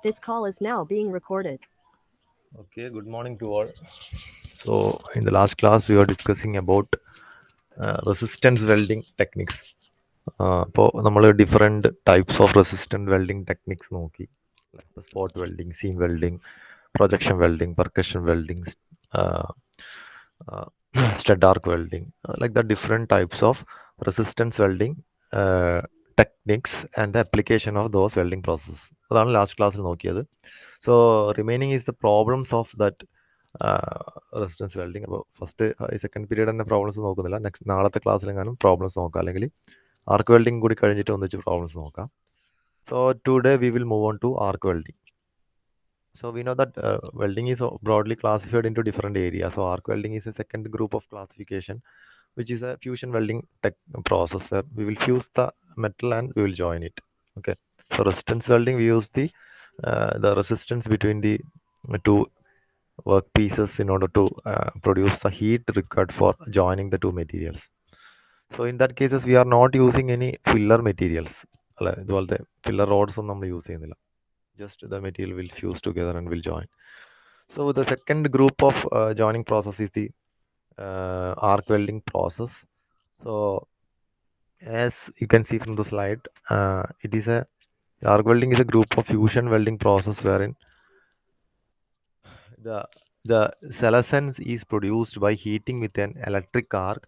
This call is now being recorded. Okay, good morning to all. So, in the last class, we were discussing about resistance welding techniques. അപ്പോൾ നമ്മൾ different types of resistant welding techniques നോക്കി spot welding seam welding projection welding percussion welding stud arc welding like the different types of resistance welding techniques and the application of those welding process അതാണ് last ക്ലാസ്സിൽ നോക്കിയത്. So remaining is the problems of that resistance welding. അപ്പോൾ first second period തന്നെ problems നോക്കുന്നില്ല. Next നാളത്തെ ക്ലാസ്സിലെങ്ങാനും problems നോക്കാം, അല്ലെങ്കിൽ ആർക്ക് വെൽഡിങ് കൂടി കഴിഞ്ഞിട്ട് ഒന്നിച്ച് പ്രോബ്ലംസ് നോക്കാം. So today we will move on to arc welding. So we know that welding is broadly classified into different areas. So arc welding is a second group of classification, which is a fusion welding process. We will fuse the metal and we will join it. Okay. So resistance welding, we use the resistance between the two workpieces in order to produce the heat required for joining the two materials. So in that cases, we are not using any filler materials. അല്ലെ, ഇതുപോലത്തെ filler roads ഒന്നും നമ്മൾ use ചെയ്യുന്നില്ല. Just the material will fuse together and will join. So the second group of joining process is the arc welding process. So as you can see from the slide, arc welding is a group of fusion welding process wherein the silicon is produced by heating with an electric arc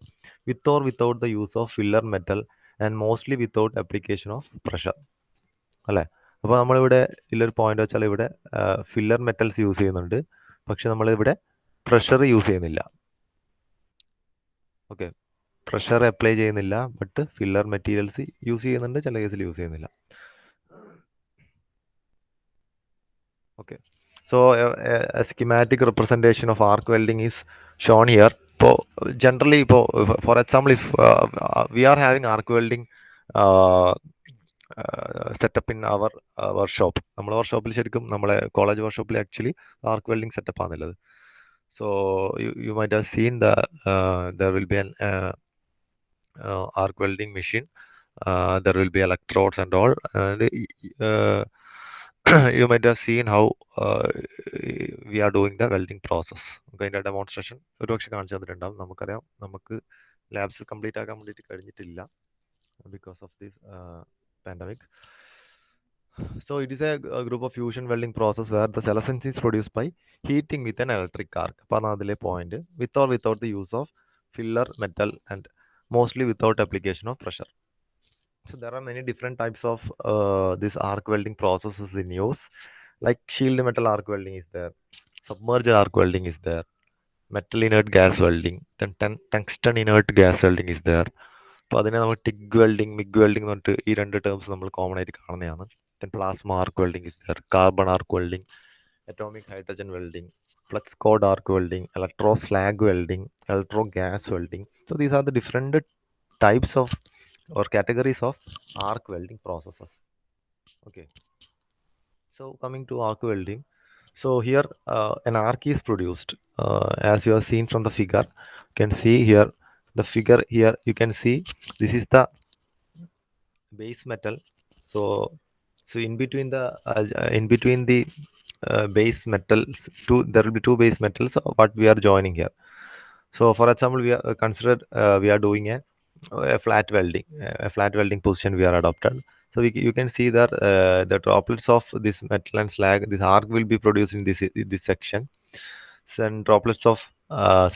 with or without the use of filler metal and mostly without application of pressure. അല്ലേ? അപ്പോൾ നമ്മളിവിടെ ഇതിലൊരു point വെച്ചാൽ ഇവിടെ filler metals use ചെയ്യുന്നുണ്ട്, പക്ഷെ നമ്മളിവിടെ pressure use ചെയ്യുന്നില്ല. ഓക്കെ, പ്രഷർ അപ്ലൈ ചെയ്യുന്നില്ല, ബട്ട് ഫില്ലർ മെറ്റീരിയൽസ് യൂസ് ചെയ്യുന്നുണ്ട്, ചില കേസിൽ യൂസ് ചെയ്യുന്നില്ല. Okay, so a schematic representation of arc welding is shown here. ഇപ്പോൾ ജനറലി ഇപ്പോൾ for example if we are having arc welding setup in our workshop. നമ്മളെ വർക്ക്ഷോപ്പിൽ ശരിക്കും നമ്മളെ കോളേജ് വർക്ക്ഷോപ്പിൽ ആക്ച്വലി ആർക്ക് വെൽഡിങ് സെറ്റപ്പ് ആണുള്ളത്. So you might have seen there will be an arc welding machine. There will be electrodes and all, and you might have seen how we are doing the welding process. Okay, അതിൻ്റെ demonstration ഒരു പക്ഷെ കാണിച്ചു തന്നിട്ടുണ്ടാവും. നമുക്കറിയാം, നമുക്ക് labs complete ആക്കാൻ വേണ്ടിയിട്ട് കഴിഞ്ഞിട്ടില്ല because of this pandemic. So it is a group of fusion welding process where the silicon is produced by heating with an electric arc. അപ്പോൾ അതിലെ point with or without the use of filler metal and mostly without application of pressure. So there are many different types of this arc welding processes in use. Like shield metal arc welding is there, submerged arc welding is there, metal inert gas welding, then tungsten inert gas welding is there. അപ്പോൾ അതിനെ നമ്മൾ TIG welding, MiG welding എന്ന് പറഞ്ഞിട്ട് ഈ രണ്ട് terms നമ്മൾ common ആയിട്ട് കാണുന്നതാണ്. Then plasma arc welding is there, carbon arc welding, atomic hydrogen welding, flux code arc welding, electro slag welding, electro gas welding. So these are the different types of or categories of arc welding processes. Okay, so coming to arc welding, so here an arc is produced, as you have seen from the figure. You can see here the figure here, you can see this is the base metal. So in between the base metals, there will be two base metals what we are joining here. So for example, we are considered we are doing a flat welding position we are adopted. So you can see that the droplets of this metal and slag, this arc will be produced in this section. Then droplets of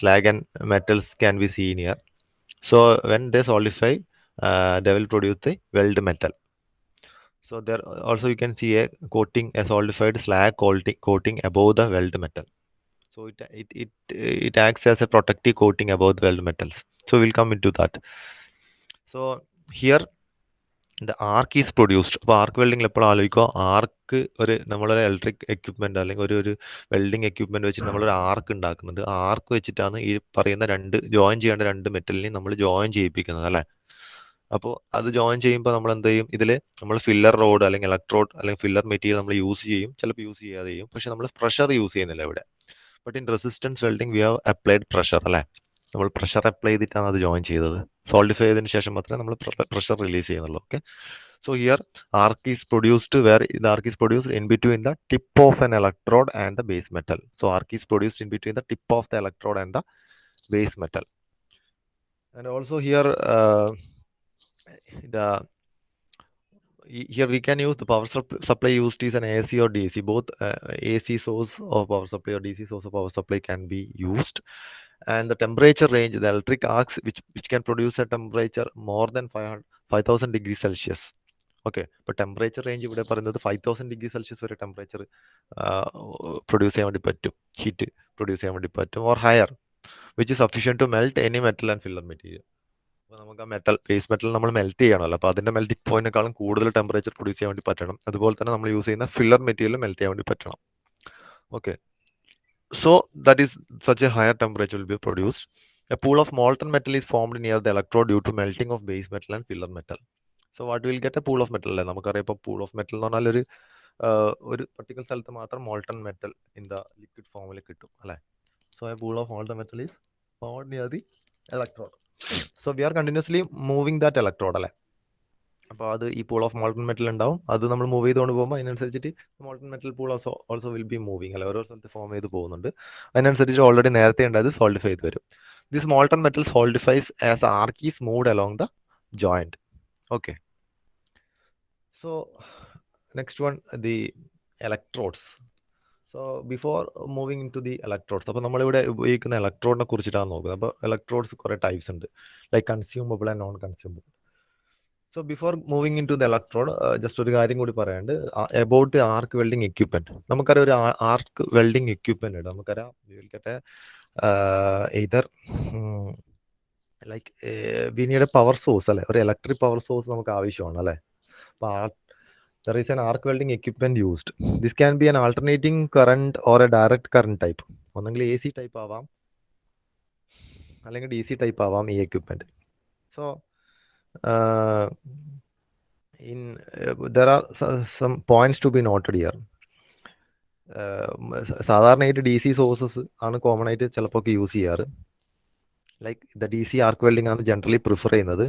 slag and metals can be seen here. So when they solidify, they will produce the weld metal. So there also you can see a coating, a solidified slag coating above the weld metal. So it acts as a protective coating above the weld metals. So we'll come into that. So here the arc is produced. അപ്പോൾ ആർക്ക് വെൽഡിങ്ങിൽ എപ്പോഴും ആലോചിക്കുക, ആർക്ക് നമ്മളൊരു electric equipment അല്ലെങ്കിൽ ഒരു welding equipment വെച്ചിട്ട് നമ്മളൊരു ആർക്ക് ഉണ്ടാക്കുന്നുണ്ട്. ആ ആർക്ക് വെച്ചിട്ടാണ് ഈ പറയുന്ന ജോയിൻ ചെയ്യേണ്ട രണ്ട് മെറ്റലിനെയും നമ്മൾ ജോയിൻ ചെയ്യിപ്പിക്കുന്നത്, അല്ലേ? അപ്പോൾ അത് ജോയിൻ ചെയ്യുമ്പോൾ നമ്മൾ എന്ത് ചെയ്യും, ഇതിൽ നമ്മൾ ഫില്ലർ റോഡ് അല്ലെങ്കിൽ ഇലക്ട്രോഡ് അല്ലെങ്കിൽ ഫില്ലർ മെറ്റീരിയൽ നമ്മൾ യൂസ് ചെയ്യും, ചിലപ്പോൾ യൂസ് ചെയ്യാതെ ചെയ്യും. പക്ഷെ നമ്മൾ പ്രഷർ യൂസ് ചെയ്യുന്നില്ല ഇവിടെ. But in resistance welding we have applied pressure, അല്ലേ? നമ്മൾ പ്രഷർ അപ്ലൈ ചെയ്തിട്ടാണ് അത് ജോയിൻ ചെയ്തത്. സോൾഡിഫൈ ചെയ്തതിന് ശേഷം മാത്രമേ നമ്മൾ പ്രഷർ റിലീസ് ചെയ്യുന്നുള്ളൂ. Okay, So here arc is produced where the arc is produced in between the tip of an electrode and the base metal. So arc is produced in between the tip of the electrode and the base metal. And also here the here we can use the power supply used is an AC or DC. Both AC source of power supply or DC source of power supply can be used. And the temperature range, the electric arcs which can produce a temperature more than 5000 degrees Celsius. Okay, ഇപ്പോൾ temperature range ഇവിടെ പറയുന്നത് 5000 degree Celsius വരെ temperature produce ചെയ്യാൻ വേണ്ടി പറ്റും, heat produce ചെയ്യാൻ വേണ്ടി പറ്റും, or higher which is sufficient to melt any metal and filler material. അപ്പോൾ നമുക്ക് ആ മെറ്റൽ ബേസ് മെറ്റൽ നമ്മൾ മെൽറ്റ് ചെയ്യണമല്ലോ, അപ്പോൾ അതിൻ്റെ മെൽറ്റിംഗ് പോയിന്റിനേക്കാളും കൂടുതൽ ടെമ്പറേച്ചർ പ്രൊഡ്യൂസ് ചെയ്യാൻ വേണ്ടി പറ്റണം. അതുപോലെ തന്നെ നമ്മൾ യൂസ് ചെയ്യുന്ന ഫില്ലർ മെറ്റീരിയൽ മെൽറ്റ് ചെയ്യാൻ വേണ്ടി പറ്റണം. Okay, so that is such a higher temperature will be produced. A pool of molten metal is formed near the electrode due to melting of base metal and filler metal. So what will get a pool of metal അല്ലേ, നമുക്കറിയാം ഇപ്പോൾ pool of metal എന്ന് പറഞ്ഞാൽ ഒരു particular സ്ഥലത്ത് മാത്രം molten metal in the liquid ഫോമിൽ കിട്ടും അല്ലേ. So a pool of molten metal is found near the electrode. So we are continuously moving that electrode അല്ലേ. അപ്പോൾ അത് ഈ പൂൾ ഓഫ് മോൾട്ടൺ മെറ്റൽ ഉണ്ടാവും, അത് നമ്മൾ മൂവ് ചെയ്തുകൊണ്ട് പോകുമ്പോൾ അതിനനുസരിച്ചിട്ട് molten metal pool also will B moving അല്ലെ, ഓരോ സ്ഥലത്ത് ഫോം ചെയ്ത് പോകുന്നുണ്ട്. അതിനനുസരിച്ച് ഓൾറെഡി നേരത്തെ ഉണ്ടായത് സോൾഡിഫൈ ചെയ്ത് വരും. This molten metal solidifies as arc is moved along the joint. Okay, so next one the electrodes. So before moving in to the electrodes, അപ്പോൾ നമ്മളിവിടെ ഉപയോഗിക്കുന്ന ഇലക്ട്രോഡിനെ കുറിച്ചിട്ടാണ് നോക്കുന്നത്. അപ്പോൾ ഇലക്ട്രോഡ്സ് കുറേ ടൈപ്സ് ഉണ്ട്, like consumable and non consumable. So before moving into the electrode, just ഒരു കാര്യം കൂടി പറയാണ്ട് about the arc welding equipment. നമുക്കറിയാം ഒരു ആർക്ക് വെൽഡിംഗ് എക്യുപ്മെന്റ് ഉണ്ട്. നമുക്കറിയാം വിളിക്കട്ടെ either like we need A power source അല്ലെ, ഒരു ഇലക്ട്രിക് പവർ സോഴ്സ് നമുക്ക് ആവശ്യമാണ് അല്ലെ. അപ്പോൾ there is an arc welding equipment used. This can be an alternating current or a direct current type. ഒന്നെങ്കിൽ AC ടൈപ്പ് ആവാം അല്ലെങ്കിൽ DC ടൈപ്പ് ആവാം ഈ equipment. So there are some points to be noted here. സാധാരണയായിട്ട് DC sources ആണ് common ആയിട്ട് ചിലപ്പോൾ use ചെയ്യാറ്. Like the DC arc welding ആണ് ജനറലി പ്രിഫർ ചെയ്യുന്നത്.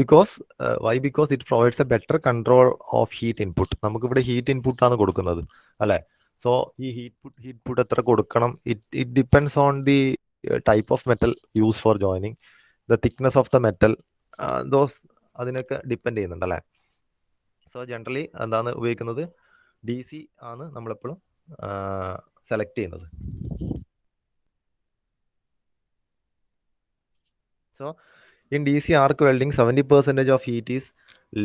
Because it provides A better control of heat input. നമുക്കിവിടെ ഹീറ്റ് ഇൻപുട്ട് ആണ് കൊടുക്കുന്നത് അല്ലേ. സോ ഈ ഹീറ്റ് പുട്ട് എത്ര കൊടുക്കണം, it depends on the type of metal use for joining, the thickness of the metal, those അതിനൊക്കെ depend ചെയ്യുന്നുണ്ട് അല്ലേ. സോ ജനറലി എന്താണ് ഉപയോഗിക്കുന്നത്, DC ആണ് നമ്മളെപ്പോഴും സെലക്ട് ചെയ്യുന്നത്. So in DC arc welding 70% of heat is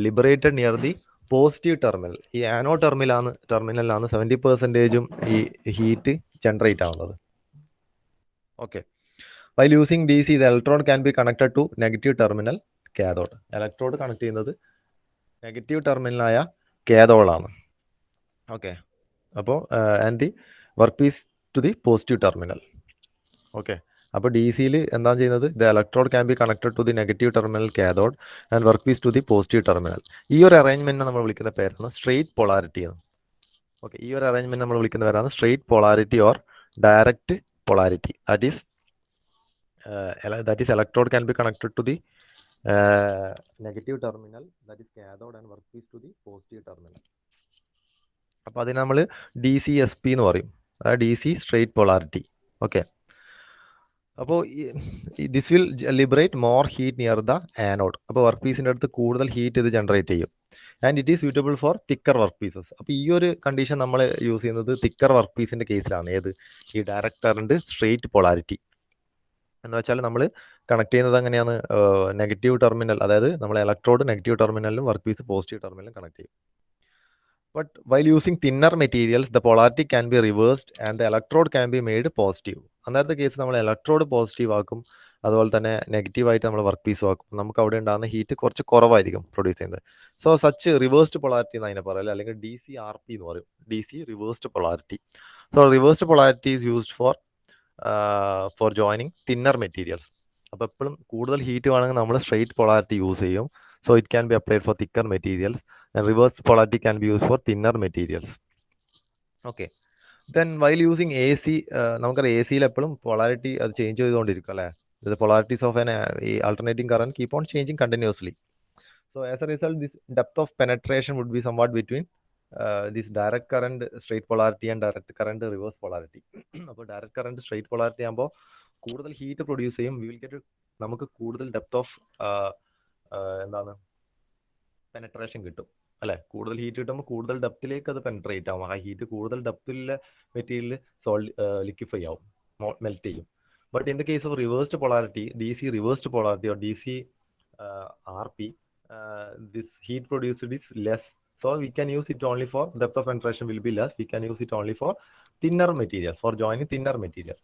liberated near the positive terminal. ഈ ആനോ ടെർമിനലാണ് 70%ഉം ഈ ഹീറ്റ് ജനറേറ്റ് ആവുന്നത്. Okay, while using DC, the electrode can be connected to negative terminal cathode. Electrode connect ചെയ്യുന്നത് negative ടെർമിനലായ കാഥോഡാണ്. Okay, അപ്പോൾ and the work piece to the positive terminal. Okay, അപ്പോൾ DCയിൽ എന്താണ് ചെയ്യുന്നത്, the electrode can be connected to the negative terminal cathode and work piece to the positive terminal. ഈ ഒരു അറേഞ്ച്മെന്റ് നമ്മൾ വിളിക്കുന്ന പേരാണ് സ്ട്രെയിറ്റ് പൊളാരിറ്റി എന്ന്. ഓക്കെ, ഈ ഒരു അറേഞ്ച്മെന്റ് നമ്മൾ വിളിക്കുന്ന പേരാണ് straight polarity or direct polarity. that is electrode can be connected to the negative terminal, that is cathode, and workpiece to the positive terminal. അപ്പോൾ അതിന് നമ്മൾ DCSP എന്ന് പറയും, DC straight polarity. ഓക്കെ, അപ്പോൾ this will liberate more heat near the anode. അപ്പോൾ work പീസിൻ്റെ അടുത്ത് കൂടുതൽ ഹീറ്റ് ഇത് ജനറേറ്റ് ചെയ്യും. And it is suitable for thicker work pieces. അപ്പോൾ ഈ ഒരു കണ്ടീഷൻ നമ്മൾ യൂസ് ചെയ്യുന്നത് തിക്കർ വർക്ക് പീസിൻ്റെ കേസിലാണ്. ഏത്, ഈ ഡയറക്റ്റ് കറണ്ട് സ്ട്രെയിറ്റ് പൊളാരിറ്റി എന്ന് വെച്ചാൽ നമ്മൾ കണക്ട് ചെയ്യുന്നത് അങ്ങനെയാണ്, നെഗറ്റീവ് ടെർമിനൽ, അതായത് നമ്മൾ ഇലക്ട്രോഡ് നെഗറ്റീവ് ടെർമിനലിലും വർക്ക് പീസ് പോസിറ്റീവ് ടെർമിനലും കണക്ട് ചെയ്യും. But while using thinner materials the polarity can be reversed and the electrode can be made positive. അന്നേരത്തെ കേസ് നമ്മൾ ഇലക്ട്രോഡ് പോസിറ്റീവ് ആക്കും, അതുപോലെ തന്നെ നെഗറ്റീവായിട്ട് നമ്മൾ വർക്ക് പീസ് ആക്കും. നമുക്ക് അവിടെ ഉണ്ടാകുന്ന ഹീറ്റ് കുറച്ച് കുറവായിരിക്കും പ്രൊഡ്യൂസ് ചെയ്യുന്നത്. സോ സച്ച് റിവേഴ്സ്ഡ് പൊളാരിറ്റി എന്ന് അതിനെ പറയും, അല്ലെങ്കിൽ DCRP എന്ന് പറയും, DC reversed polarity. So reversed polarity is used for joining thinner materials. അപ്പോൾ എപ്പോഴും കൂടുതൽ ഹീറ്റ് വേണമെങ്കിൽ നമ്മൾ സ്ട്രെയിറ്റ് പൊളാരിറ്റി യൂസ് ചെയ്യും. So it can be applied for thicker materials and reverse polarity can B use for thinner materials. Okay, then while using AC, നമുക്കറിയാം AC എപ്പോഴും polarity അത് change ചെയ്തുകൊണ്ടിരിക്കും അല്ലേ. The polarities of an alternating current keep on changing continuously. So as a result, this depth of penetration would be somewhat between this direct current straight polarity and direct current reverse polarity. അപ്പോൾ direct current straight polarity ആകുമ്പോൾ കൂടുതൽ heat produce ചെയ്യും. V will get നമുക്ക് കൂടുതൽ depth of എന്താണ് penetration കിട്ടും അല്ലെ. കൂടുതൽ ഹീറ്റ് കിട്ടുമ്പോൾ കൂടുതൽ ഡെപ്തിലേക്ക് അത് പെനട്രേറ്റ് ആവും. ആ ഹീറ്റ് കൂടുതൽ ഡെപ്തിലുള്ള മെറ്റീരിയൽ ലിക്വിഫൈ ആവും, മെൽറ്റ് ചെയ്യും. But in the case of reversed polarity, D C reversed polarity or D C R P, this heat produced is less, so we can use it only for depth of penetration will be less. We can use it only for thinner materials, for joining thinner materials.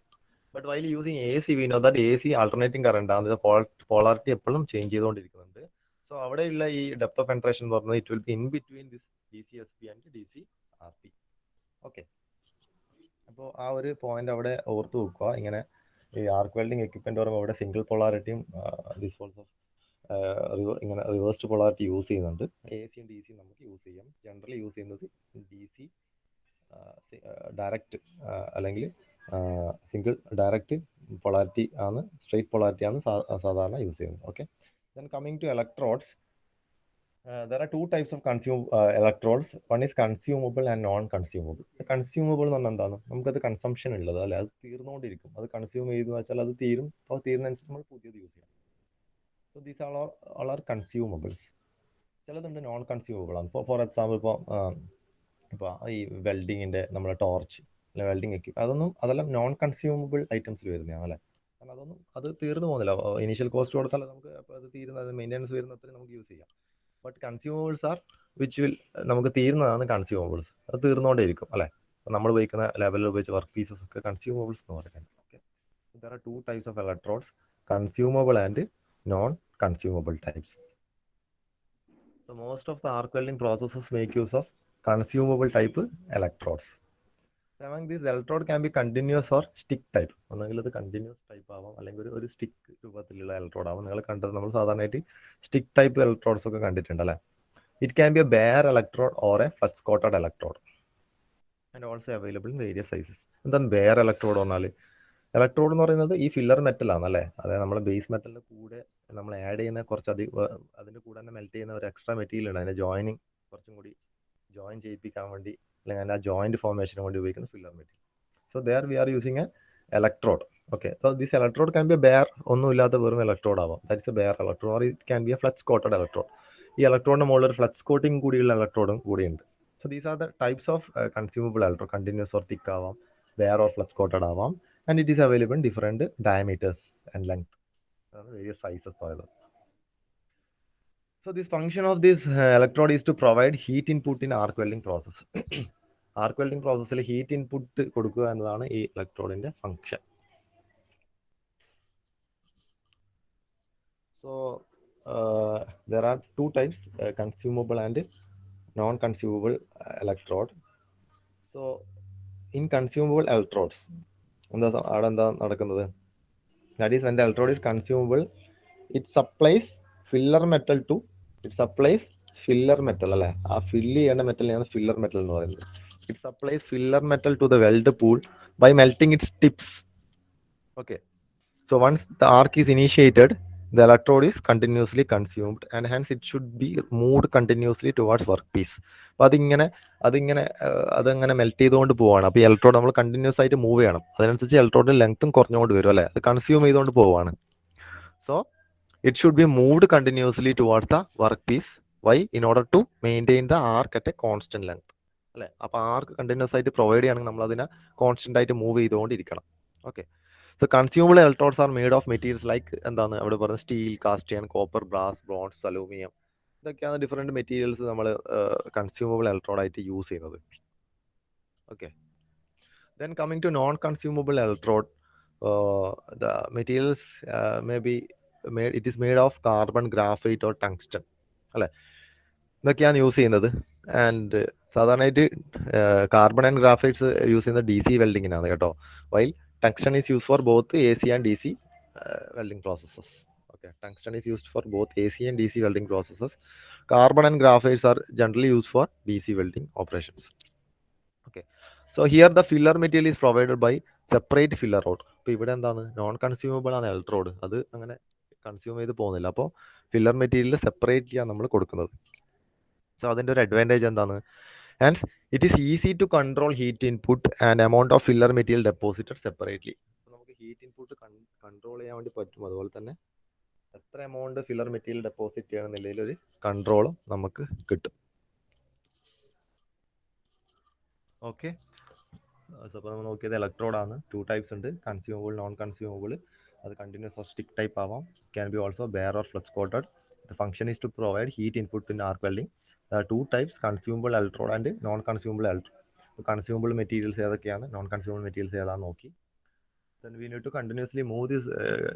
But while using AC, we know that AC alternating current ആണ്, polarity എപ്പോഴും change ചെയ്തുകൊണ്ടിരിക്കുന്നുണ്ട്. So അവിടെയുള്ള ഈ depth of penetration എന്ന് പറയുന്നത് it will be in between this D C S P and D C R P. Okay, അപ്പോൾ ആ ഒരു പോയിന്റ് അവിടെ ഓർത്ത് വെക്കുക. ഇങ്ങനെ ഈ ആർക്ക് വെൽഡിങ് എക്യുപ്മെന്റ് പറയുമ്പോൾ അവിടെ സിംഗിൾ പൊളാരിറ്റിയും ദിസ് ഫോൾസ് ഓഫ് ഇങ്ങനെ റിവേഴ്സ്ഡ് പൊളാരിറ്റി യൂസ് ചെയ്യുന്നുണ്ട്. എ സിയും ഡി സിയും നമുക്ക് യൂസ് ചെയ്യാം. ജനറലി യൂസ് ചെയ്യുന്നത് ഡി സി ഡയറക്റ്റ് അല്ലെങ്കിൽ സിംഗിൾ ഡയറക്റ്റ് പൊളാരിറ്റി ആണ്, സ്ട്രെയിറ്റ് പൊളാരിറ്റി ആണ് സാധാരണ യൂസ് ചെയ്യുന്നത്. Okay, then coming to electrodes, there are two types of electrodes. One is consumable and non-consumable. Consumable എന്ന് പറഞ്ഞാൽ എന്താണ്? നമുക്കത് കൺസംഷൻ ഉള്ളത് അല്ലെ, അത് തീർന്നുകൊണ്ടിരിക്കും. അത് കൺസ്യൂം ചെയ്തെന്ന് വെച്ചാൽ അത് തീരും. അപ്പോൾ തീരുന്നതനുസരിച്ച് നമ്മൾ പുതിയത് യൂസ് ചെയ്യാം. So these all are consumables. ചിലതുണ്ട് നോൺ കൺസ്യൂമബിൾ ആണ്. ഇപ്പോൾ ഫോർ എക്സാമ്പിൾ ഇപ്പോൾ ഈ വെൽഡിങ്ങിൻ്റെ നമ്മളെ ടോർച്ച് അല്ലെ, വെൽഡിങ് അതെല്ലാം നോൺ കൺസ്യൂമബിൾ ഐറ്റംസിൽ വരുന്നതാണ് അല്ലേ. കാരണം അത് തീർന്നു പോകുന്നില്ല. ഇനീഷ്യൽ കോസ്റ്റ് കൊടുത്താൽ നമുക്ക് അപ്പോൾ അത് തീരുന്നത്, മെയിൻ്റെനൻസ് വരുന്നത്രയും നമുക്ക് യൂസ് ചെയ്യാം. But consumables are which will നമുക്ക് തീരുന്നതാണ് കൺസ്യൂമബിൾസ്. അത് തീർന്നുകൊണ്ടേയിരിക്കും അല്ലേ. നമ്മൾ ഉപയോഗിക്കുന്ന ലെവലിൽ ഉപയോഗിച്ച വർക്ക് പീസസ് ഒക്കെ കൺസ്യൂമബിൾസ് എന്ന് പറയുന്നത്. Okay, there are two types of electrodes, consumable and non-consumable types. So most of the arc welding processes make use of consumable type electrodes. Among these, electrode can be continuous or stick type. ഒന്നെങ്കിൽ അത് continuous type ആവാം, അല്ലെങ്കിൽ ഒരു stick രൂപത്തിലുള്ള electrode ആവാം. നിങ്ങൾ കണ്ടത് നമ്മൾ സാധാരണയായിട്ട് സ്റ്റിക്ക് ടൈപ്പ് ഇലക്ട്രോഡ്സ് ഒക്കെ കണ്ടിട്ടുണ്ട് അല്ലേ. It can be a bare electrode or a flux coated electrode and also available in various sizes. എന്താണ് ബെയർ ഇലക്ട്രോഡ് പറഞ്ഞാൽ? ഇലക്ട്രോഡ് എന്ന് പറയുന്നത് ഈ ഫില്ലർ മെറ്റൽ ആണ് അല്ലേ. അതായത് നമ്മുടെ ബേസ് മെറ്റലിൻ്റെ കൂടെ നമ്മൾ ആഡ് ചെയ്യുന്ന കുറച്ച് അതിൻ്റെ കൂടെ തന്നെ മെൽറ്റ് ചെയ്യുന്ന ഒരു എക്സ്ട്രാ മെറ്റീരിയൽ ഉണ്ട്. അതിൻ്റെ ജോയിനിങ് കുറച്ചും കൂടി ജോയിൻ ചെയ്യിപ്പിക്കാൻ വേണ്ടി, അല്ലെങ്കിൽ അതിൻ്റെ ആ ജോയിൻറ്റ് ഫോർമേഷന് വേണ്ടി ഉപയോഗിക്കുന്ന filler material. So there we are using a electrode. Okay, so this electrode can be a bare, ഒന്നുമില്ലാത്ത വെറും ഇലക്ട്രോഡ് ആവാം. That's a bare electrode, or it can be a flux coated electrode. ഈ ഇലക്ട്രോഡിൻ്റെ മുകളിൽ ഒരു ഫ്ലക്സ് കോട്ടിങ് കൂടിയുള്ള ഇലക്ട്രോഡും കൂടിയുണ്ട്. So these are the types of consumable electrode. Continuous or thick ആവാം, ബെയർ ഓർ ഫ്ലക്സ് കോട്ടഡ് ആവാം, and it is available in different diameters and length, various sizes. So this function of this electrode is to provide heat input in arc welding process. Arc welding process heat input കൊടുക്കുക എന്നതാണ് ഈ ഇലക്ട്രോഡിന്റെ function. So there are two types, consumable and non-consumable electrode. So in consumable electrodes, അവിടെ എന്താ നടക്കുന്നത്? That is, when the electrode is consumable, it supplies filler metal to, അല്ലെ, ആ fill ചെയ്യേണ്ട മെറ്റലിനെയാണ് filler metal എന്ന് പറയുന്നത്. It supplies filler metal to the weld pool by melting its tips. Okay, so once the arc is initiated, the electrode is continuously consumed and hence it should be moved continuously towards workpiece. അപ്പോൾ അതങ്ങനെ melt ചെയ്തുകൊണ്ട് പോവാണ്. അപ്പോൾ ഈ electrode നമ്മൾ continuous ആയിട്ട് move ചെയ്യണം. അതിനനുസരിച്ച് ഇലക്ട്രോഡിന്റെ ലെങ്ത്തും കുറഞ്ഞുകൊണ്ട് വരും അല്ലേ. അത് കൺസ്യൂം ചെയ്തുകൊണ്ട് പോവാണ്. So it should be moved continuously towards the work piece. Why? In order to maintain the arc at a constant length അല്ലേ. അപ്പോൾ ആർക്ക് കണ്ടിന്യൂസ് ആയിട്ട് പ്രൊവൈഡ് ചെയ്യണമെങ്കിൽ നമ്മൾ അതിനെ കോൺസ്റ്റന്റ് ആയിട്ട് മൂവ് ചെയ്തുകൊണ്ടിരിക്കണം. Okay, so consumable electrodes are made of materials like എന്താണ് അവിടെ പറയുന്നത്, steel, cast iron, copper, brass, bronze, aluminium. ഇതൊക്കെയാണ് ഡിഫറെന്റ് മെറ്റീരിയൽസ് നമ്മൾ കൺസ്യൂമബിൾ ഇലക്ട്രോഡ് ആയിട്ട് യൂസ് ചെയ്യുന്നത്. Okay, then coming to non consumable electrode, the materials may be made, it is made of carbon, graphite or tungsten അല്ലേ. ഇതൊക്കെയാണ് use ചെയ്യുന്നത്. And സാധാരണയായിട്ട് carbon and ഗ്രാഫൈറ്റ്സ് use ചെയ്യുന്നത് DC വെൽഡിങ്ങിനാണ് കേട്ടോ. While tungsten is used for both AC and DC welding processes. Okay, tungsten is used for both AC and DC welding processes. Carbon and graphites are generally used for DC welding operations. Okay, so here the filler material is provided by separate filler rod. ഇപ്പോൾ ഇവിടെ എന്താണ്, non consumable ആണ് electrode, അത് അങ്ങനെ consume ചെയ്ത് പോകുന്നില്ല. അപ്പോൾ filler material separately ആണ് നമ്മൾ കൊടുക്കുന്നത്. സോ അതിൻ്റെ ഒരു അഡ്വാൻറ്റേജ് എന്താണ്? And it is easy to control heat input and amount of filler material deposited separately. നമുക്ക് ഹീറ്റ് ഇൻപുട്ട് കൺട്രോൾ ചെയ്യാൻ വേണ്ടി പറ്റും. അതുപോലെ തന്നെ എത്ര എമൗണ്ട് ഫില്ലർ മെറ്റീരിയൽ ഡെപ്പോസിറ്റ് ചെയ്യണം എന്നുള്ളതിൽ ഒരു കൺട്രോളും നമുക്ക് കിട്ടും. ഓക്കെ, സോ അപ്പോൾ നമ്മൾ നോക്കിയത് ഇലക്ട്രോഡാണ്. 2 ടൈപ്സ് ഉണ്ട്, കൺസ്യൂമബിൾ, നോൺ കൺസ്യൂമബിൾ. അത് കണ്ടിന്യൂസ് ഓർ സ്റ്റിക്ക് ടൈപ്പ് ആവാം, can be also bare or flux coated. The function is to provide heat input in arc welding. 2 types, consumable electrode and non consumable electrode. Consumable materials ഏതൊക്കെയാണ്, non consumable materials ഏതാണെന്ന് നോക്കി. Then we need to continuously move this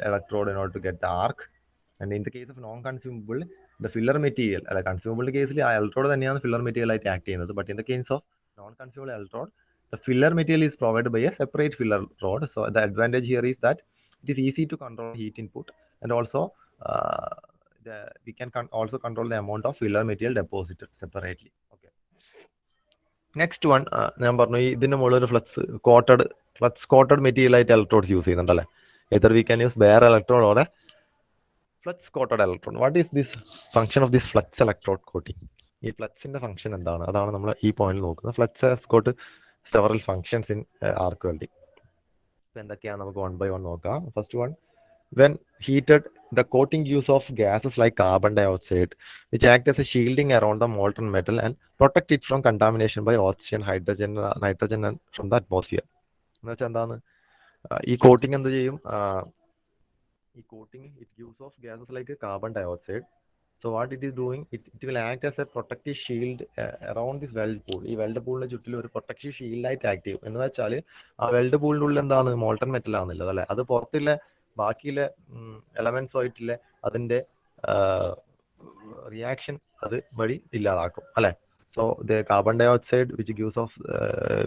electrode in order to get the arc. And in the case of non-consumable, the filler material, consumable case electrode തന്നെയാണ് filler material ആയിട്ട് act ചെയ്യുന്നത്. But in the case of non-consumable electrode, the filler material is provided by a separate filler rod. So the advantage here is that it is easy to control heat input, and also we can also control the amount of filler material deposited separately. Okay. Next one, ഞാൻ പറഞ്ഞു ഇതിന്റെ മുകളിൽ ഒരു flux coated material ആയിട്ട് electrodes use ചെയ്യുന്നുണ്ടല്ലേ. either we can use bare electrode or a flux coated electrode. What is this function of this flux electrode coating? ഈ ഫ്ലക്സിന്റെ function എന്താണ്, അതാണ് നമ്മൾ ഈ പോയിന്റിൽ നോക്കുന്നത്. Flux has got several functions in arc welding. ഇപ്പൊ എന്തൊക്കെയാണ് നമുക്ക് 1 by 1 നോക്കാം. First one, when heated, the coating use of gases like carbon dioxide, which act as a shielding around the molten metal and protect it from contamination by oxygen, hydrogen, nitrogen and from the atmosphere. എന്ന് വെച്ചാൽ എന്താണ്, ഈ coating എന്ത് ചെയ്യും, ഈ coating it use of gases like carbon dioxide. So what it is doing, it will act as a protective shield around this weld pool. ഈ weld പൂളിന്റെ ചുറ്റിൽ ഒരു പ്രൊട്ടക്റ്റീവ് ഷീൽഡായിട്ട് ആക്ട് ചെയ്യും. എന്ന് വെച്ചാൽ ആ വെൽഡ് പൂളിൻ്റെ ഉള്ളിൽ എന്താണ്, മോൾട്ടൺ മെറ്റൽ ആണെന്നുള്ളത് അല്ലേ, അത് പുറത്തുള്ള ബാക്കിയുള്ള എലമെന്റ്സ് ആയിട്ടുള്ള അതിന്റെ റിയാക്ഷൻ അത് വഴി ഇല്ലാതാക്കും അല്ലെ. So the carbon dioxide which gives off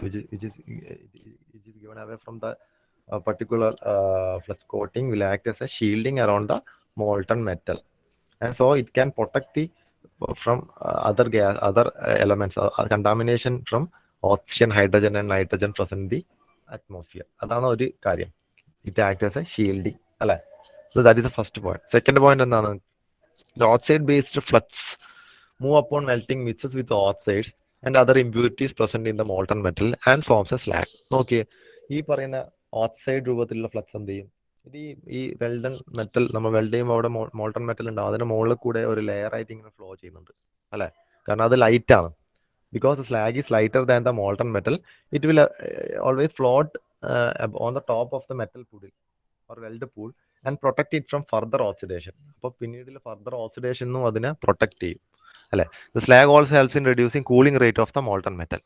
which is given away from the particular flux coating will act as a shielding around the molten metal, and so it can protect the from other elements, contamination from oxygen, hydrogen and nitrogen present in the atmosphere. അതാണ് ഒരു കാര്യം, it acts as a shielding അല്ലെ. So that is the first point. Second point എന്താണ്, the oxide based flux move upon melting, mixes with oxides and other impurities present in the molten metal and forms a slag. നോക്കിയേ, ഈ പറയുന്ന oxide രൂപത്തിലുള്ള flux എന്ത് ചെയ്യും, ഇത് ഈ well done metal നമ്മൾ വെൽഡ് ചെയ്യുമ്പോൾ അവിടെ മോൾട്ടൺ മെറ്റൽ ഉണ്ടാവും, അതിന്റെ മുകളിൽ കൂടെ ഒരു ലെയർ ആയിട്ട് ഇങ്ങനെ ഫ്ലോ ചെയ്യുന്നുണ്ട് അല്ലെ. കാരണം അത് ലൈറ്റ് ആണ്. because the slag is lighter than the molten metal, it will always float on the top of the metal pool or weld pool and protect it from further oxidation. അപ്പോൾ പിന്നീടുള്ള further ഓക്സിഡേഷനും അതിനെ protect ചെയ്യും അല്ലെ. The slag also helps in reducing cooling rate of the molten metal.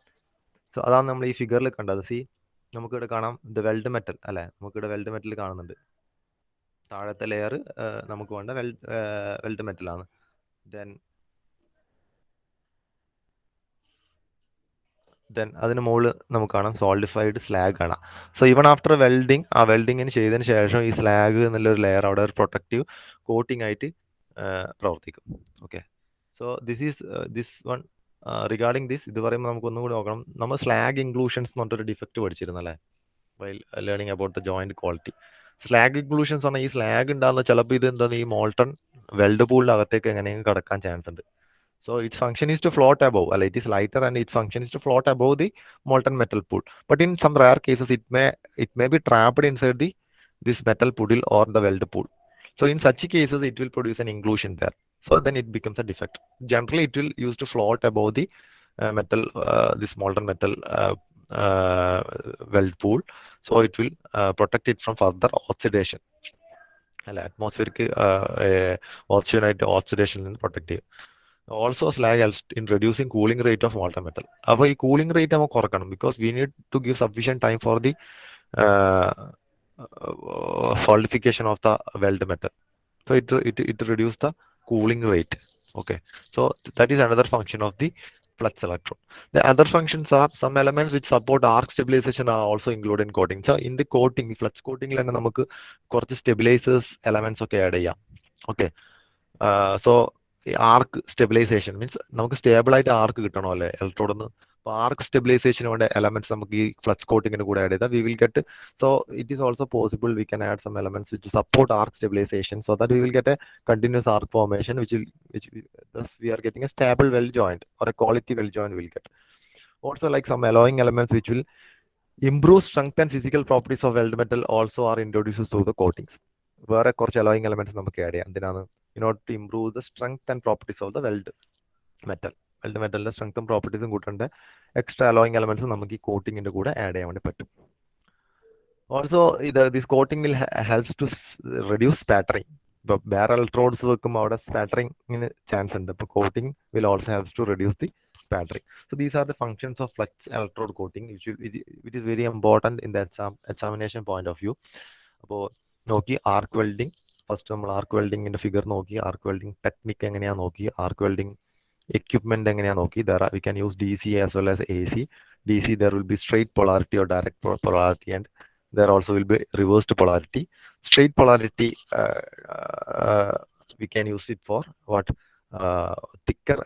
So അതാണ് നമ്മൾ ഈ ഫിഗറിൽ കണ്ടത്. സി, നമുക്കിവിടെ കാണാം ദ വെൽഡ് മെറ്റൽ അല്ലെ, നമുക്കിവിടെ വെൽഡ് മെറ്റൽ കാണുന്നുണ്ട്. താഴത്തെ ലെയർ നമുക്ക് വേണ്ട വെൽഡ് മെറ്റൽ ആണ്. ദെൻ അതിന് മുകളിൽ നമുക്ക് കാണാം സോൾഡിഫൈഡ് സ്ലാഗ് കാണാം. സോ ഈവൺ ആഫ്റ്റർ വെൽഡിങ്, ആ വെൽഡിങ്ങിന് ചെയ്തതിന് ശേഷം ഈ സ്ലാഗ് എന്നുള്ളൊരു ലെയർ അവിടെ ഒരു പ്രൊട്ടക്റ്റീവ് കോട്ടിംഗ് ആയിട്ട് പ്രവർത്തിക്കും. Okay, so this one regarding this, ഇത് പറയുമ്പോൾ നമുക്ക് ഒന്നും കൂടി നോക്കണം. നമ്മൾ സ്ലാഗ് ഇൻക്ലൂഷൻസ് എന്ന് പറഞ്ഞൊരു ഡിഫക്റ്റ് പഠിച്ചിരുന്നല്ലേ while learning about the joint quality. Slag inclusions പറഞ്ഞാൽ ഈ സ്ലാഗ് ഉണ്ടാകുന്ന ചിലപ്പോൾ ഇത് എന്താണ്, ഈ മോൾട്ടൺ വെൽഡ് പൂളിൻ്റെ അകത്തേക്ക് എങ്ങനെയെങ്കിലും കടക്കാൻ ചാൻസ് ഉണ്ട്. So its function is to float above, it is lighter and its function is to float above the molten metal pool. But in some rare cases, it may be trapped inside this metal puddle or the weld pool. So in such cases, it will produce an inclusion there. So then it becomes a defect. Generally, it will use to float above the metal, this molten metal weld pool. So it will protect it from further oxidation. Atmospheric oxidation will protect it. Also slag helps in reducing cooling rate of molten metal. അപ്പോൾ ഈ cooling rate നമുക്ക് കുറക്കണം, because we need to give sufficient time for the solidification of the weld metal. So it reduces the cooling rate. Okay, so that is another function of the flux electrode. The other functions are some elements which support arc stabilization are also included in coating. So in the coating, flux coating ൽ തന്നെ നമുക്ക് കുറച്ച് stabilizers elements ഒക്കെ add ചെയ്യാം. Okay, so ആർക്ക് stabilisation means നമുക്ക് stable ആയിട്ട് ആർക്ക് കിട്ടണോ അല്ലെ electrode എന്ന് അപ്പോൾ ആർക്ക് സ്റ്റെബിലൈസേഷൻ വേണ്ട എലമെന്റ്സ് നമുക്ക് ഈ ഫ്ലക്സ് കോട്ടിങ്ങിന് കൂടെ ആഡ് ചെയ്താൽ we will get. So it is also possible we can add some elements which support arc stabilisation so that we will get a continuous arc formation which thus we are getting a stable well joint or a quality well joint will get. Also like some alloying elements which will improve strength and physical properties of weld metal also are introduced through the coatings. വേറെ കുറച്ച് allowing elements നമുക്ക് add ചെയ്യാം. എന്തിനാണ്? In order to improve the strength and properties of the weld മെറ്റലിന്റെ സ്ട്രെങ്ത്തും പ്രോപ്പർട്ടീസും കൂട്ടേണ്ട extra alloying elements നമുക്ക് ഈ കോട്ടിങ്ങിന്റെ കൂടെ ആഡ് ചെയ്യാൻ വേണ്ടി പറ്റും. Also this coating will helps to reduce spattering. ഇപ്പോൾ വേറെ ഇലക്ട്രോഡ്സ് വെക്കുമ്പോൾ അവിടെ സ്പാറ്ററിങ്ങിന് ചാൻസ് ഉണ്ട്. ഇപ്പോൾ coating will also helps to reduce the spattering. So these are the functions of flux electrode coating which is very important in the examination point of view. അപ്പോൾ നോക്കി ആർക്ക് welding. First നമ്മൾ ആർക്ക് വെൽഡിങ്ങിന്റെ figure നോക്കി, ആർക്ക് welding technique എങ്ങനെയാ നോക്കി, ആർക്ക് welding equipment എങ്ങനെയാ നോക്കി. we can use DC as well as AC. DC there will be straight polarity or direct polarity, and there also will be reversed polarity. Straight polarity we can use it for what? Thicker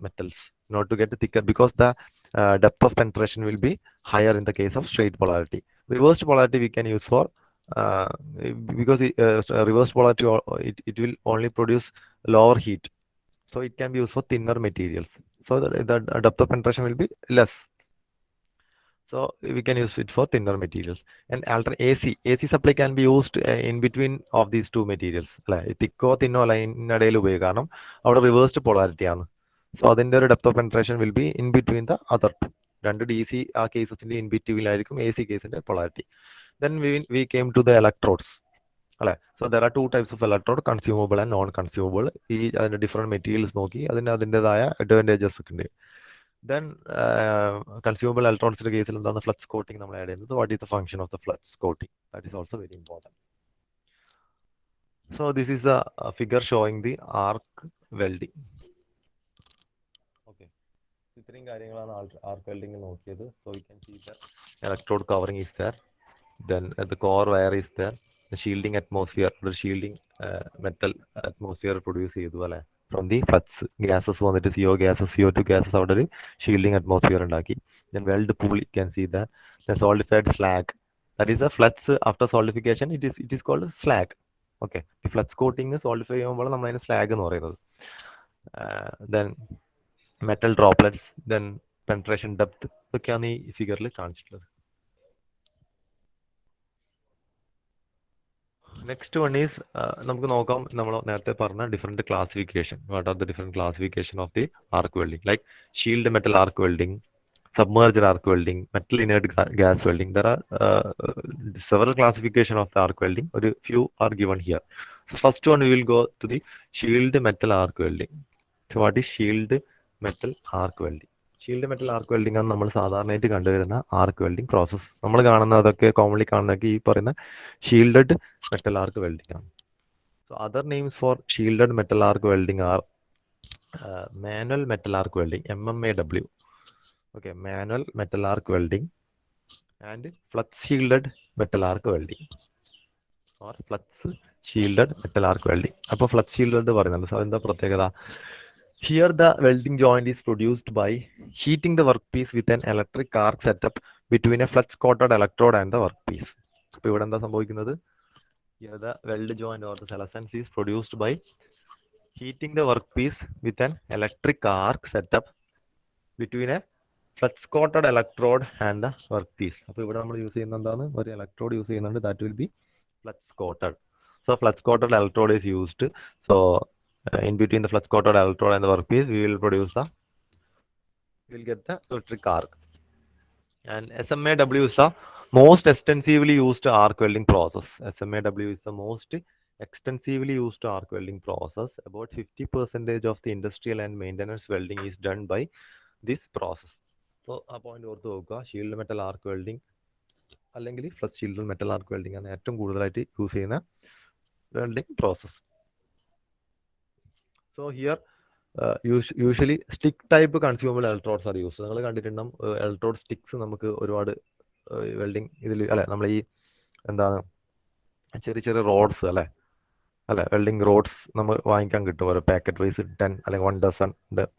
metals, not to get thicker, because the depth of penetration will be higher in the case of straight polarity. Reversed polarity we can use for because reversed polarity it will only produce lower heat, so it can be used for thinner materials, so the depth of penetration will be less, so we can use it for thinner materials. And AC supply can be used in between of these two materials. തിക്കോ തിന്നോ ലൈനിടയിൽ ഉപയോഗിക്കും, കാരണം അവിടെ reversed polarity ആണ്. So അതിന്റെ ഒരു depth of penetration will be in between the other two. രണ്ട് DC ആ കേസസിന്റെ ഇൻ ബിറ്റ്വീനിലായിരിക്കും AC കേസിന്റെ polarity. Then we came to the electrodes. So there are two types of electrode, consumable and non-consumable. ഈ അതിന്റെ different materials നോക്കി അതിൻ്റെതായ advantages ഒക്കെ ഉണ്ട്. Then consumable electrodes കേസിൽ എന്താണ് ഫ്ലക്സ് കോട്ടിംഗ് നമ്മൾ ആഡ് ചെയ്യുന്നത്. What is the function of the flux coating? That is also very important. So this is a figure showing the arc welding. Okay, ഇത്രയും കാര്യങ്ങളാണ് ആർക്ക് വെൽഡിംഗ് നോക്കിയത്. So we can see the electrode covering is there, then the core wire is there, the shielding atmosphere, the shielding metal atmosphere produce ചെയ്തു അല്ലെ from the flux gases വന്നിട്ട് CO gases, CO2 gases അവിടെ ഒരു shielding atmosphere ഉണ്ടാക്കി. Then weld pool, you can see that. The solidified slag, that is a flux after solidification, it is called slag. Okay, the flux coating solidify ചെയ്യുമ്പോൾ നമ്മൾ അതിനെ slag എന്ന് പറയുന്നത്. Then metal droplets, then penetration depth, ഇതൊക്കെയാണ് ഈ ഫിഗറിൽ കാണിച്ചിട്ടുള്ളത്. Next one is നമുക്ക് നോക്കാം, നമ്മൾ നേരത്തെ പറഞ്ഞ different classification. What are the different classification of the arc welding? Like shield metal arc welding, submerged arc welding, metal inert gas welding. There are several classification of the arc welding. A few are given here. So first one we will go to the shield metal arc welding. So what is shield metal arc welding? Shield metal arc welding ആണ് നമ്മൾ സാധാരണയായിട്ട് കണ്ടുവരുന്ന arc welding process. നമ്മൾ കാണുന്നതൊക്കെ commonly കാണുന്നതൊക്കെ ഈ പറയുന്ന shielded metal arc welding ആണ്. So other names for shielded metal arc welding are manual metal arc welding, MMAW. Okay, manual metal arc welding and flux shielded metal arc welding or flux shielded metal arc welding. അപ്പോൾ flux shielded പറയുന്നത് so എന്താ പ്രത്യേകത? Here the welding joint is produced by heating the workpiece with an electric arc setup between a flux coated electrode and the workpiece. അപ്പോൾ ഇവിടെ എന്താ സംഭവിക്കുന്നത്? Here the weld joint or the Salesens is produced by heating the workpiece with an electric arc setup between a flux coated electrode and the work piece. അപ്പോൾ ഇവിടെ നമ്മൾ use ചെയ്യുന്ന എന്താണ്? ഒരു ഇലക്ട്രോഡ് യൂസ് ചെയ്യുന്നുണ്ട്, that will be flux coated. So flux coated electrode is used. So in between the flux coated electrode and the workpiece we will get the electric arc. And SMAW is the most extensively used arc welding process. SMAW is the most extensively used arc welding process. About 50% of the industrial and maintenance welding is done by this process. So ആ point ഓർത്ത് നോക്കുക. Shield metal arc welding അല്ലെങ്കിൽ flux shield metal arc welding ആണ് ഏറ്റവും കൂടുതലായിട്ട് use ചെയ്യുന്ന welding process. So here usually stick type consumable electrodes are use. നിങ്ങൾ കണ്ടിട്ടുണ്ടാകും ഇലക്ട്രോഡ് സ്റ്റിക്സ് നമുക്ക് ഒരുപാട് വെൽഡിംഗ് ഇതിൽ അല്ലെ, നമ്മൾ ഈ എന്താണ് ചെറിയ ചെറിയ റോഡ്സ് അല്ലെ വെൽഡിംഗ് റോഡ്സ് നമുക്ക് വാങ്ങിക്കാൻ കിട്ടും. ഒരു പാക്കറ്റ് വൈസ് 10 അല്ലെങ്കിൽ 1 dozen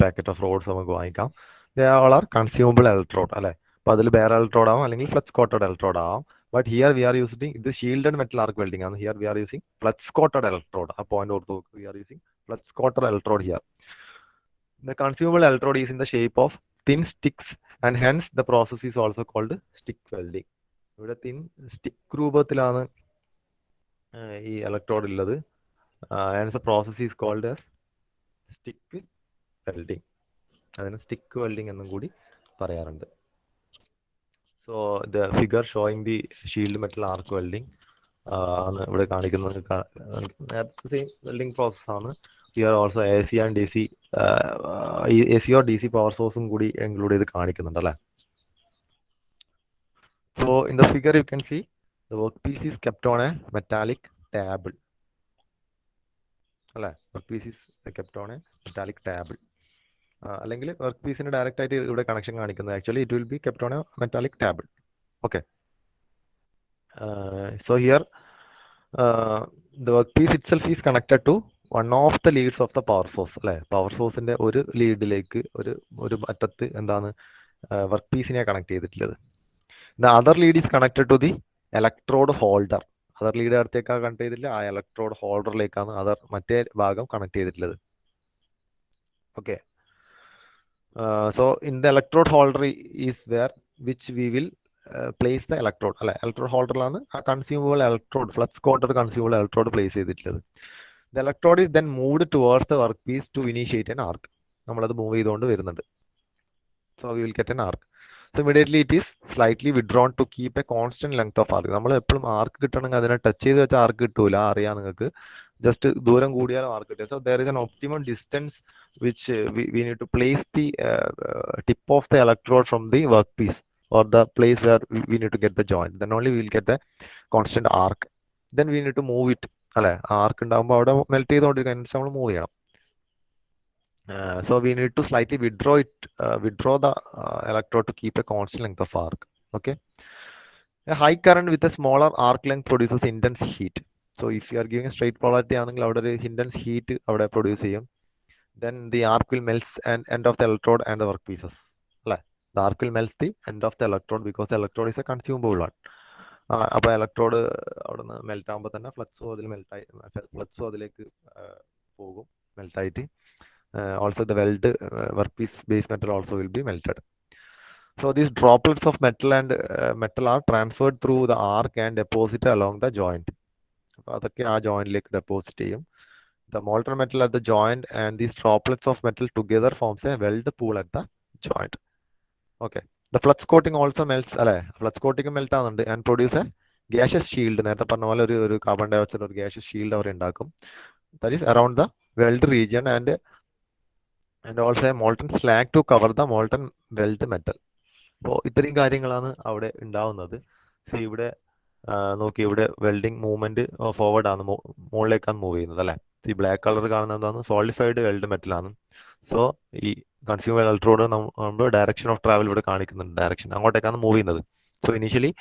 പാക്കറ്റ് ഓഫ് റോഡ്സ് നമുക്ക് വാങ്ങിക്കാം. they all are consumable electrode അല്ലെ. അപ്പോൾ അതിൽ bare electrode ആവാം അല്ലെങ്കിൽ ഫ്ലക്സ് കോട്ടഡ് electrode ആവാം. But here we are using ഇത് ഷീൽഡഡ് മെറ്റൽ ആർക്ക് വെൽഡിംഗ് ആണ്. Here we are using flux coated electrode. ആ പോയിന്റ് ഓർത്ത് നോക്കുക. We are using flux coated electrode here. The consumable electrode is in the shape of thin sticks and hence the process is also called stick welding. ഇവിടെ thin stick രൂപത്തിലാണ് ഈ electrode ഉള്ളത്. hence the process is called as stick welding. അതിന് stick welding എന്നും കൂടി പറയാറുണ്ട്. So the figure showing the shield metal arc welding ആണ് ഇവിടെ കാണിക്കുന്നത്. നേരത്തെ സെയിം വെൽഡിംഗ് പ്രോസസ്സാണ്. Here also A C and D C A C or D C power സോഴ്സും കൂടി ഇൻക്ലൂഡ് ചെയ്ത് കാണിക്കുന്നുണ്ട് അല്ലേ. So in the figure you can see the work piece is kept on a metallic table അല്ലേ. Work piece is kept on a metallic table. അല്ലെങ്കിൽ work പീസിന് direct ആയിട്ട് ഇവിടെ കണക്ഷൻ കാണിക്കുന്നത്. Actually it will be kept on a metallic table. Okay. So here the work piece itself is connected to one of the leads of the power source അല്ലേ. Power സോഴ്സിന്റെ ഒരു ലീഡിലേക്ക് ഒരു അറ്റത്ത് എന്താണ് വർക്ക് പീസിനെ connect ചെയ്തിട്ടുള്ളത്. The other lead is connected to the electrode holder. Other lead അടുത്തേക്കാണ് കണക്ട് ചെയ്തിട്ടില്ല, ആ ഇലക്ട്രോഡ് ഹോൾഡറിലേക്കാണ് മറ്റേ ഭാഗം കണക്ട് ചെയ്തിട്ടുള്ളത്. Okay. So in the electrode holder is where which we will place the electrode അല്ലെ. ഇലക്ട്രോഡ് ഹോൾഡറിലാണ് ആ consumable electrode flux coated consumable electrode place ചെയ്തിട്ടുള്ളത്. The electrode is then moved towards the work piece to initiate an arc. നമ്മളത് move ചെയ്തുകൊണ്ട് വരുന്നുണ്ട്. So we will get an arc. So immediately it is slightly withdrawn to keep a constant length of arc. നമ്മൾ എപ്പോഴും ആർക്ക് കിട്ടണമെങ്കിൽ അതിനെ touch ചെയ്ത് വെച്ചാൽ ആർക്ക് കിട്ടൂല, അറിയാം നിങ്ങൾക്ക്. ജസ്റ്റ് ദൂരം കൂടിയാലും ആർക്ക് കിട്ടും. So there is an optimum distance which we need to place the tip of the electrode from the workpiece or the place where we need to get the joint. Then only we will get the constant arc. Then we need to move it അല്ലെ. ആർക്ക് ഉണ്ടാകുമ്പോൾ അവിടെ melt ചെയ്തുകൊണ്ടിരിക്കാൻ നമ്മൾ move ചെയ്യണം. So we need to slightly withdraw the electrode to keep a constant length of arc. Okay. A high current with a smaller arc length produces intense heat. So if you are giving a straight polarity ആണെങ്കിൽ അവിടെ ഒരു intense heat അവിടെ produce ചെയ്യും. Then the arc will melt and end of the electrode and the workpieces. The arc will melt the end of the electrode because the electrode is a consumable one. അപ്പോൾ electrode അവിടെ നിന്ന് melt ആകുമ്പോൾ തന്നെ ഫ്ലക്സും അതിലേക്ക് പോകും മെൽറ്റായിട്ട്. Also the weld work piece base metal also will be melted. So these droplets of metal are transferred through the arc and deposited along the joint. അപ്പോൾ അതൊക്കെ ആ ജോയിന്റിലേക്ക് ഡെപ്പോസിറ്റ് ചെയ്യും. The molten metal at the joint and these droplets of metal together forms a weld pool at the joint. Okay. The flux coating also melts അല്ലെ. Flux coating melt ആവുന്നുണ്ട് and produce a gaseous shield. നേരത്തെ പറഞ്ഞ പോലെ ഒരു carbon dioxide ഒരു gaseous shield അവർ ഉണ്ടാക്കും. That is around the weld region and also a molten slag to cover the molten weld metal. അപ്പോൾ ഇത്രയും കാര്യങ്ങളാണ് അവിടെ ഉണ്ടാവുന്നത്. സോ ഇവിടെ നോക്കി, ഇവിടെ വെൽഡിംഗ് മൂവ്മെന്റ് ഫോർവേഡ് ആണ്, മുകളിലേക്കാണ് മൂവ് ചെയ്യുന്നത് അല്ലെ. ഈ ബ്ലാക്ക് കളർ കാണുന്നത് എന്താണ്, സോളിഫൈഡ് വെൽഡ് മെറ്റൽ ആണ്. സോ ഈ കൺസ്യൂമർ ഇലക്ട്രോഡ് നമ്മൾ ഡയറക്ഷൻ ഓഫ് ട്രാവൽ ഇവിടെ കാണിക്കുന്നുണ്ട്, ഡയറക്ഷൻ അങ്ങോട്ടേക്കാണ് മൂവ് ചെയ്യുന്നത്. സോ ഇനീഷ്യലി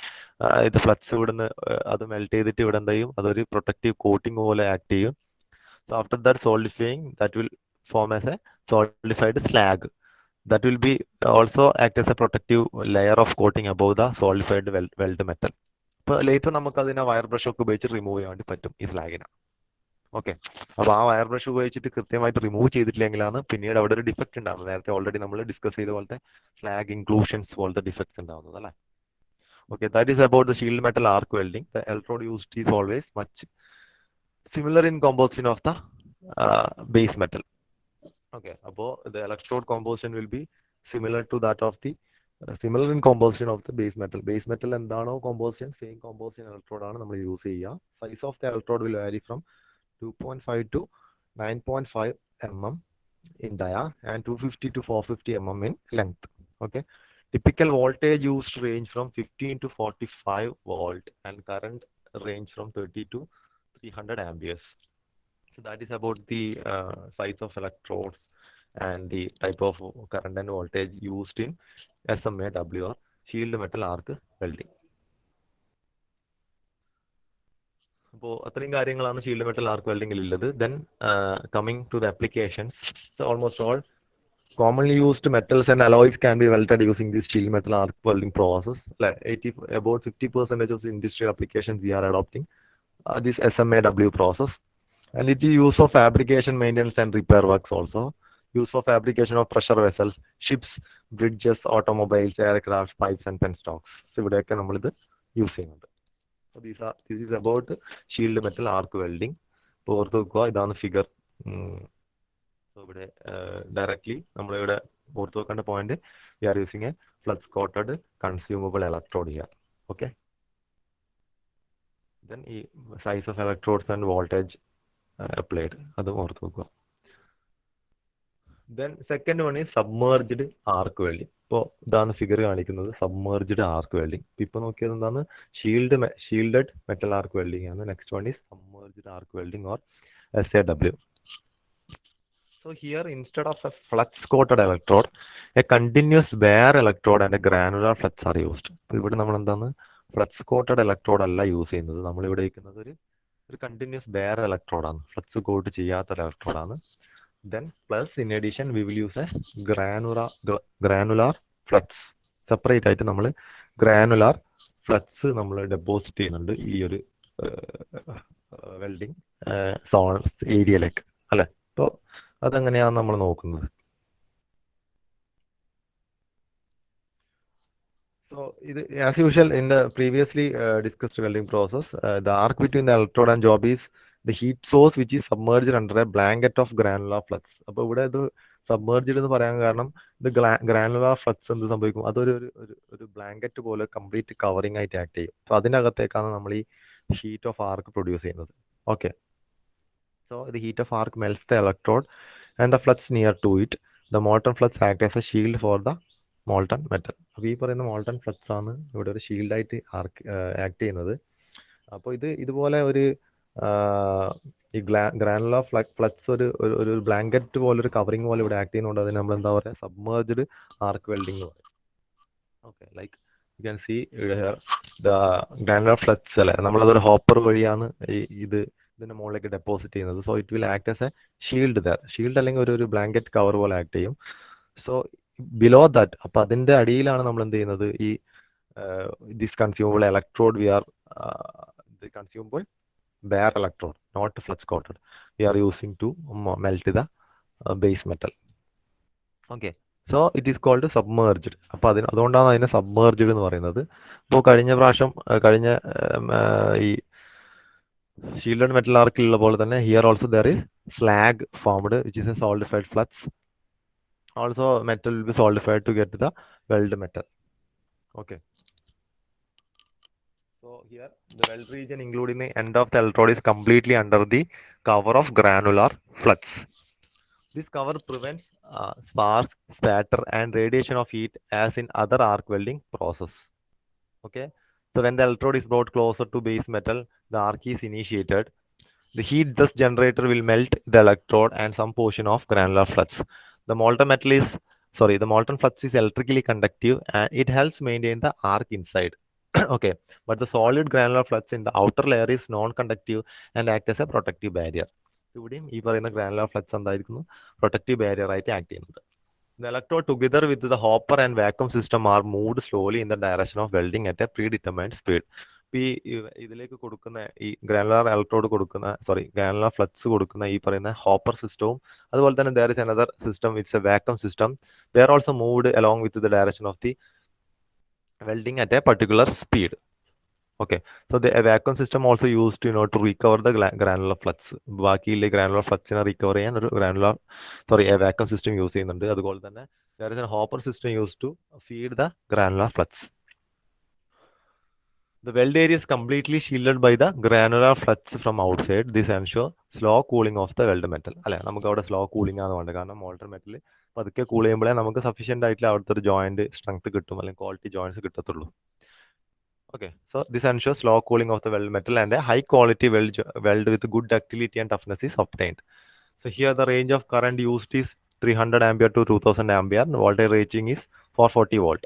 ഇത് ഫ്ലക്സ് ഇവിടുന്ന് അത് മെൽറ്റ് ചെയ്തിട്ട് ഇവിടെ എന്ത് ചെയ്യും, അതൊരു പ്രൊട്ടക്റ്റീവ് കോട്ടിംഗ് പോലെ ആക്ട് ചെയ്യും. So after that solidifying that will form as a solidified slag. That will be also act as a protective layer of coating above the solidified weld metal. അപ്പോൾ later നമുക്ക് അതിനെ wire brush ഒക്കെ ഉപയോഗിച്ച് remove ചെയ്യാൻ വേണ്ടി പറ്റും ഈ സ്ലാഗിനെ. Okay. അപ്പോൾ ആ വയർ ബ്രഷ് ഉപയോഗിച്ചിട്ട് കൃത്യമായിട്ട് റിമൂവ് ചെയ്തിട്ടില്ലെങ്കിലാണ് പിന്നീട് അവിടെ ഒരു ഡിഫക്റ്റ് ഉണ്ടാകുന്നത്. നേരത്തെ ഓൾറെഡി നമ്മൾ ഡിസ്കസ് ചെയ്ത പോലത്തെ സ്ലാഗ് ഇൻക്ലൂഷൻസ് പോലത്തെ ഡിഫക്ട്സ് ഉണ്ടാകുന്നത് അല്ലേ. Okay, that is about the shield metal arc welding. The electrode used is always much similar in composition of the base metal. Okay, അപ്പോൾ the electrode composition will be similar to that of the similar in composition of the base metal. Base metal എന്താണോ composition, same composition electrode ആണ് നമ്മൾ use ചെയ്യുക. Size of the electrode will vary from 2.5 to 9.5 mm in dia and 250 to 450 mm in length. Okay. Typical voltage used range from 15 to 45 volt and current range from 30 to 300 amperes. So that is about the size of electrodes and the type of current and voltage used in SMA/W or shield metal arc welding. അപ്പോൾ അത്രയും കാര്യങ്ങളാണ് shield metal arc വെൽഡിംഗിൽ ഉള്ളത്. Then coming to the applications, almost all Commonly used metals and alloys can be welded using this shield metal arc welding process. Like about 50% of the industrial applications we are adopting this SMAW process. And it is used for fabrication, maintenance, and repair works also. Used for fabrication of pressure vessels, ships, bridges, automobiles, aircraft, pipes, and penstocks. So ഇവിടെയൊക്കെ നമ്മളിത് use ചെയ്യുന്നുണ്ട്. So this is about shield metal arc welding. ഇപ്പോൾ ഓർത്ത് വെക്കുക, ഇതാണ് figure. So ഇവിടെ directly നമ്മളിവിടെ ഓർത്ത് വെക്കേണ്ട point, we are using a flux coated consumable electrode here. Okay, then ഈ size of electrodes and voltage applied, അതും ഓർത്ത് വെക്കുക. ദെൻ സെക്കൻഡ് വൺ ഈ സബ്മേർജ്ഡ് ആർക്ക് വെൽഡിങ്. ഇപ്പോൾ ഇതാണ് ഫിഗർ കാണിക്കുന്നത്, സബ്മേർജ്ഡ് ആർക്ക് വെൽഡിങ്. ഇപ്പോൾ നോക്കിയത് എന്താണ്, ഷീൽഡഡ് മെറ്റൽ ആർക്ക് വെൽഡിങ് ആണ്. Next one is submerged arc welding or SAW. So here, instead of a flux-coated electrode, a continuous bare electrode and a granular flux are used. അപ്പോൾ ഇവിടെ നമ്മൾ എന്താണ്, flux coated electrode അല്ല use ചെയ്യുന്നത്. നമ്മളിവിടെ വയ്ക്കുന്നത് ഒരു കണ്ടിന്യൂസ് ബെയർ ഇലക്ട്രോഡാണ്, ഫ്ലക്സ് കോട്ട് ചെയ്യാത്ത ഇലക്ട്രോഡാണ്. Then plus in addition we will use a granular flux. Separate ആയിട്ട് നമ്മൾ ഗ്രാനുലാർ ഫ്ലക്സ് നമ്മൾ ഡെപ്പോസിറ്റ് ചെയ്യുന്നുണ്ട് ഈ ഒരു വെൽഡിങ് സോൺ ഏരിയയിലേക്ക്, അല്ലേ? അപ്പോൾ അതെങ്ങനെയാണ് നമ്മൾ നോക്കുന്നത്. So, as usual in the previously discussed welding process, the arc between the electrode and job is the heat source which is submerged under a blanket of granular flux. അപ്പോൾ ഇവിടെ ഇത് submerged എന്ന് പറയാൻ കാരണം ഇത് ഗ്രാനുലാർ ഫ്ലക്സ് എന്ത് സംഭവിക്കും, അതൊരു ഒരു ബ്ലാങ്കറ്റ് പോലെ കംപ്ലീറ്റ് കവറിംഗ് ആയിട്ട് ആക്ട് ചെയ്യും. സോ അതിനകത്തേക്കാണ് നമ്മൾ ഈ ഷീറ്റ് ഓഫ് ആർക്ക് പ്രൊഡ്യൂസ് ചെയ്യുന്നത്. Okay, so the heat of arc melts the electrode and the flux near to it. The molten flux acts as a shield for the molten metal. അപ്പോൾ ഈ പറയുന്ന molten flux ആണ് ഇവിടെ ഒരു ഷീൽഡായിട്ട് act ചെയ്യുന്നത്. അപ്പോൾ ഇതുപോലെ ഒരു ഈ ഗ്രാനുലാർ ഫ്ലക്സ് ഒരു ബ്ലാങ്കറ്റ് പോലെ ഒരു കവറിങ് പോലെ ഇവിടെ ആക്ട് ചെയ്യുന്നതുകൊണ്ട് അതിന് നമ്മൾ എന്താ പറയുക, സബ്മേർജ്ഡ് ആർക്ക് വെൽഡിംഗ് എന്ന് പറയും. Okay, like you can see the granular flux അല്ലേ, നമ്മളതൊരു ഹോപ്പർ വഴിയാണ് ഇതിന്റെ മുകളിലേക്ക് ഡെപ്പോസിറ്റ് ചെയ്യുന്നത്. So it will act as a shield there. Shield അല്ലെങ്കിൽ ഒരു ബ്ലാങ്കറ്റ് കവർ പോലെ ആക്ട് ചെയ്യും. സോ ബിലോ ദാറ്റ്, അപ്പൊ അതിന്റെ അടിയിലാണ് നമ്മൾ എന്ത് ചെയ്യുന്നത്, ഈ this consumable electrode we are consumable bare electrode, not flux coated, we are using to melt the base metal. Okay, so it is called submerged. അപ്പോൾ അതുകൊണ്ടാണ് അതിനെ സബ്മേർജ്ഡ് എന്ന് പറയുന്നത്. ഇപ്പോൾ കഴിഞ്ഞ ഈ ഷീൽഡഡ് മെറ്റൽ ആർക്കിലുള്ള പോലെ തന്നെ here also there is slag formed which is a solidified flux. Also metal will be solidified to get the weld metal. Okay, so here the weld region including the end of the electrode is completely under the cover of granular flux. This cover prevents sparks, spatter and radiation of heat as in other arc welding process. Okay, so when the electrode is brought closer to base metal, the arc is initiated. The heat thus generator will melt the electrode and some portion of granular flux. The molten flux is electrically conductive and it helps maintain the arc inside. Okay, but the solid granular flux in the outer layer is non-conductive and act as a protective barrier. ഇവിടെയും ഈ പറയുന്ന granular flux എന്തായിരിക്കുന്നു, protective barrier ആയിട്ട് act ചെയ്യുന്നത്. The electrode together with the hopper and vacuum system are moved slowly in the direction of welding at a predetermined speed. ഈ ഇതിലേക്ക് കൊടുക്കുന്ന ഈ granular flux കൊടുക്കുന്ന ഈ പറയുന്ന ഹോപ്പർ സിസ്റ്റവും അതുപോലെ തന്നെ there is another system, it's a vacuum system. They are also moved along with the direction of the welding at a particular speed. Okay, so the vacuum system also used to recover the granular flux. ബാക്കിയിലെ ഗ്രാനുലാർ ഫ്ലക്സിനെ recover ചെയ്യാൻ a vacuum system യൂസ് ചെയ്യുന്നുണ്ട്. അതുപോലെ തന്നെ there is a hopper system used to feed the granular flux. The weld area is completely shielded by the granular flux from outside. This ensures slow cooling of the weld metal. അല്ലെ, നമുക്ക് അവിടെ slow cooling ആണ് വേണ്ടത്. കാരണം molten metal പതുക്കെ cool ചെയ്യുമ്പോഴേ നമുക്ക് sufficient ആയിട്ടുള്ള അവിടുത്തെ ഒരു ജോയിന്റ് സ്ട്രെങ്ത് കിട്ടും, അല്ലെങ്കിൽ ക്വാളിറ്റി ജോയിന്റ്സ് കിട്ടത്തുള്ളൂ. Okay, so this ensures slow cooling of the weld metal and a high quality weld with good ductility and toughness is obtained. So here the range of current used is 300 ampere to 2000 ampere. Voltage rating is 440 volt.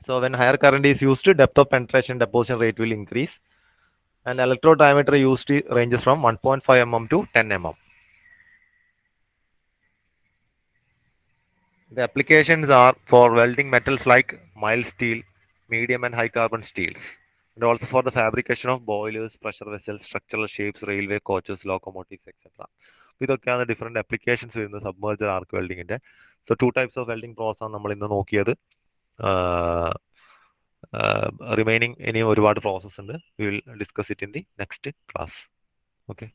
So when higher current is used, depth of penetration deposition rate will increase, and electrode diameter used ranges from 1.5 mm to 10 mm. The applications are for welding metals like mild steel, medium and high carbon steels, and also for the fabrication of boilers, pressure vessels, structural shapes, railway coaches, locomotives, etc. ഇതൊക്കെയാണ് different applications വരുന്നത് submerged arc വെൽഡിങ്ങിന്റെ. So 2 types of welding process ആണ് നമ്മൾ ഇന്ന് നോക്കിയത്. റിമൈനിങ് ഇനിയും ഒരുപാട് പ്രോസസ് ഉണ്ട്. We will discuss it in the next class. Okay.